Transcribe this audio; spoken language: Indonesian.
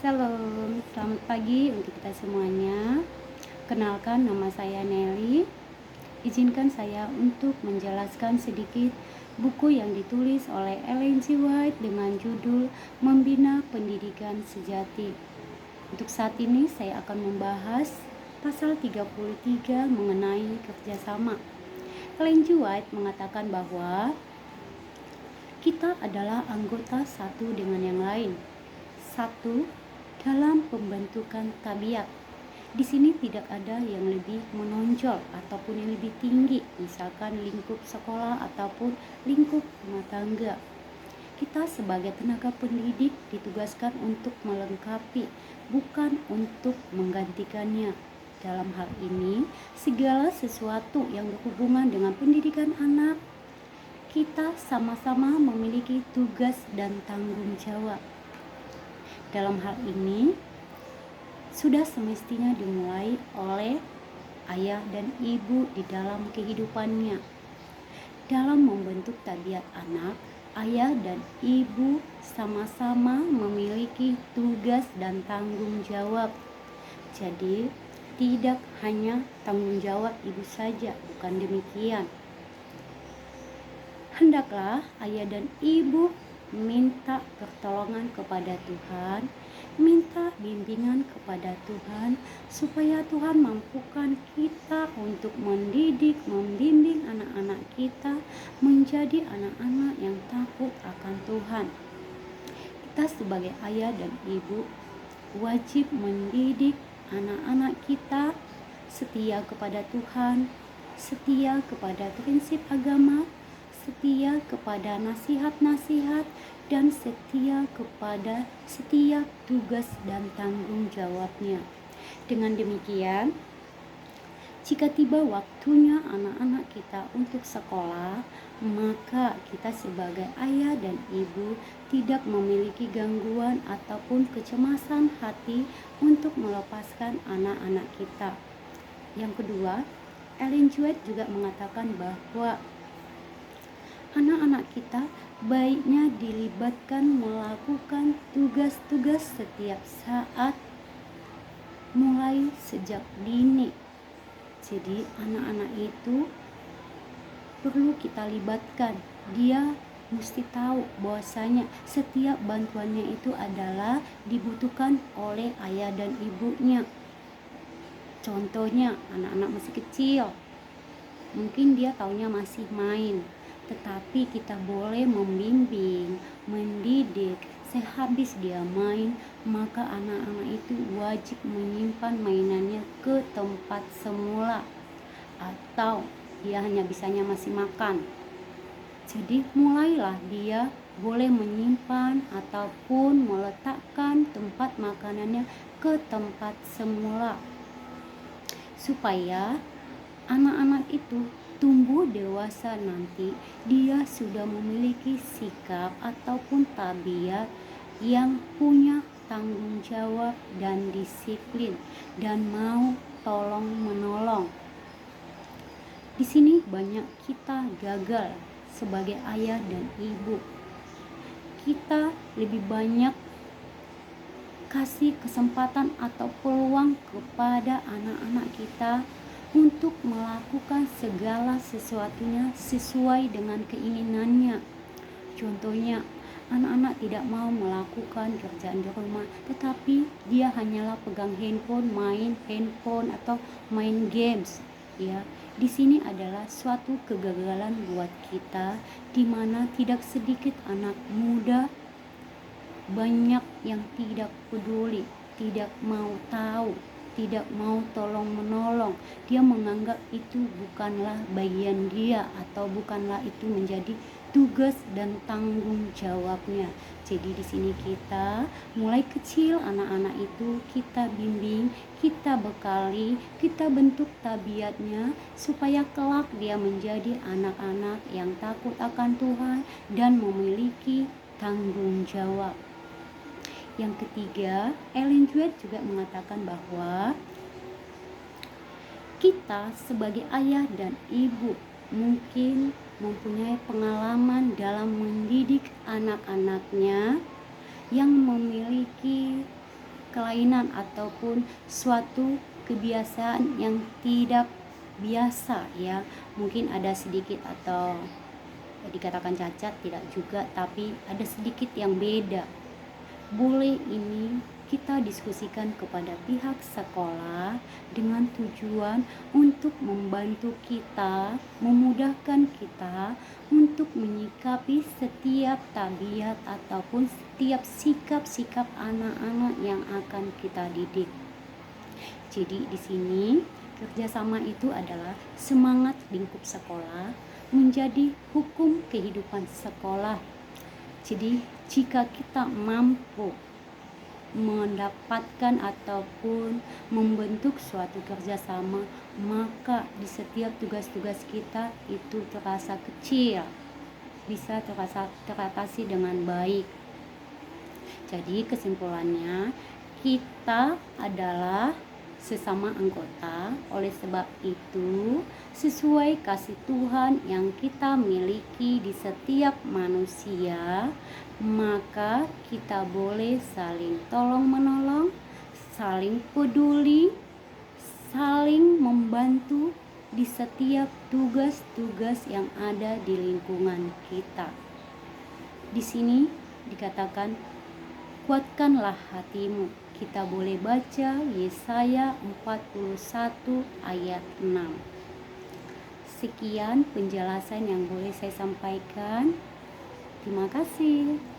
Shalom, selamat pagi untuk kita semuanya. Kenalkan, nama saya Nelly. Izinkan saya untuk menjelaskan sedikit buku yang ditulis oleh Ellen G. White dengan judul Membina Pendidikan Sejati. Untuk saat ini saya akan membahas pasal 33 mengenai kerjasama. Ellen G. White mengatakan bahwa kita adalah anggota satu dengan yang lain. Satu, dalam pembentukan tabiat. Di sini tidak ada yang lebih menonjol ataupun yang lebih tinggi, misalkan lingkup sekolah ataupun lingkup rumah tangga. Kita sebagai tenaga pendidik ditugaskan untuk melengkapi, bukan untuk menggantikannya. Dalam hal ini, segala sesuatu yang berhubungan dengan pendidikan anak, kita sama-sama memiliki tugas dan tanggung jawab. Dalam hal ini, sudah semestinya dimulai oleh ayah dan ibu di dalam kehidupannya. Dalam membentuk tabiat anak, ayah dan ibu sama-sama memiliki tugas dan tanggung jawab. Jadi, tidak hanya tanggung jawab ibu saja, bukan demikian. Hendaklah ayah dan ibu minta pertolongan kepada Tuhan, minta bimbingan kepada Tuhan, supaya Tuhan mampukan kita untuk mendidik, membimbing anak-anak kita menjadi anak-anak yang takut akan Tuhan. Kita sebagai ayah dan ibu wajib mendidik anak-anak kita setia kepada Tuhan, setia kepada prinsip agama, setia kepada nasihat-nasihat, dan setia kepada setiap tugas dan tanggung jawabnya. Dengan demikian, jika tiba waktunya anak-anak kita untuk sekolah, maka kita sebagai ayah dan ibu tidak memiliki gangguan ataupun kecemasan hati untuk melepaskan anak-anak kita. Yang kedua, Ellen G. White juga mengatakan bahwa anak-anak kita baiknya dilibatkan melakukan tugas-tugas setiap saat mulai sejak dini. Jadi anak-anak itu perlu kita libatkan. Dia mesti tahu bahwasanya setiap bantuannya itu adalah dibutuhkan oleh ayah dan ibunya. Contohnya anak-anak masih kecil, mungkin dia taunya masih main, tetapi kita boleh membimbing, mendidik. Sehabis dia main, maka anak-anak itu wajib menyimpan mainannya ke tempat semula, atau dia hanya bisanya masih makan. Jadi mulailah dia boleh menyimpan ataupun meletakkan tempat makanannya ke tempat semula, supaya anak-anak itu tumbuh dewasa nanti, dia sudah memiliki sikap ataupun tabiat yang punya tanggung jawab dan disiplin dan mau tolong menolong. Di sini banyak kita gagal sebagai ayah dan ibu. Kita lebih banyak kasih kesempatan atau peluang kepada anak-anak kita untuk melakukan segala sesuatunya sesuai dengan keinginannya. Contohnya, anak-anak tidak mau melakukan kerjaan di rumah, tetapi dia hanyalah pegang handphone, main handphone atau main games. Ya, di sini adalah suatu kegagalan buat kita, di mana tidak sedikit anak muda banyak yang tidak peduli, tidak mau tahu, tidak mau tolong menolong. Dia menganggap itu bukanlah bagian dia atau bukanlah itu menjadi tugas dan tanggung jawabnya. Jadi di sini kita mulai kecil anak-anak itu kita bimbing, kita bekali, kita bentuk tabiatnya supaya kelak dia menjadi anak-anak yang takut akan Tuhan dan memiliki tanggung jawab. Yang ketiga, Ellen G. White juga mengatakan bahwa kita sebagai ayah dan ibu mungkin mempunyai pengalaman dalam mendidik anak-anaknya yang memiliki kelainan ataupun suatu kebiasaan yang tidak biasa ya. Mungkin ada sedikit atau dikatakan cacat tidak juga, tapi ada sedikit yang beda. Boleh ini kita diskusikan kepada pihak sekolah dengan tujuan untuk membantu kita, memudahkan kita untuk menyikapi setiap tabiat ataupun setiap sikap-sikap anak-anak yang akan kita didik. Jadi di sini kerjasama itu adalah semangat lingkup sekolah menjadi hukum kehidupan sekolah. Jadi jika kita mampu mendapatkan ataupun membentuk suatu kerjasama, maka di setiap tugas-tugas kita itu terasa kecil, bisa teratasi dengan baik. Jadi kesimpulannya, kita adalah sesama anggota. Oleh sebab itu, sesuai kasih Tuhan yang kita miliki di setiap manusia, maka kita boleh saling tolong-menolong, saling peduli, saling membantu di setiap tugas-tugas yang ada di lingkungan kita. Di sini dikatakan, kuatkanlah hatimu. Kita boleh baca Yesaya 41 ayat 6. Sekian penjelasan yang boleh saya sampaikan. Terima kasih.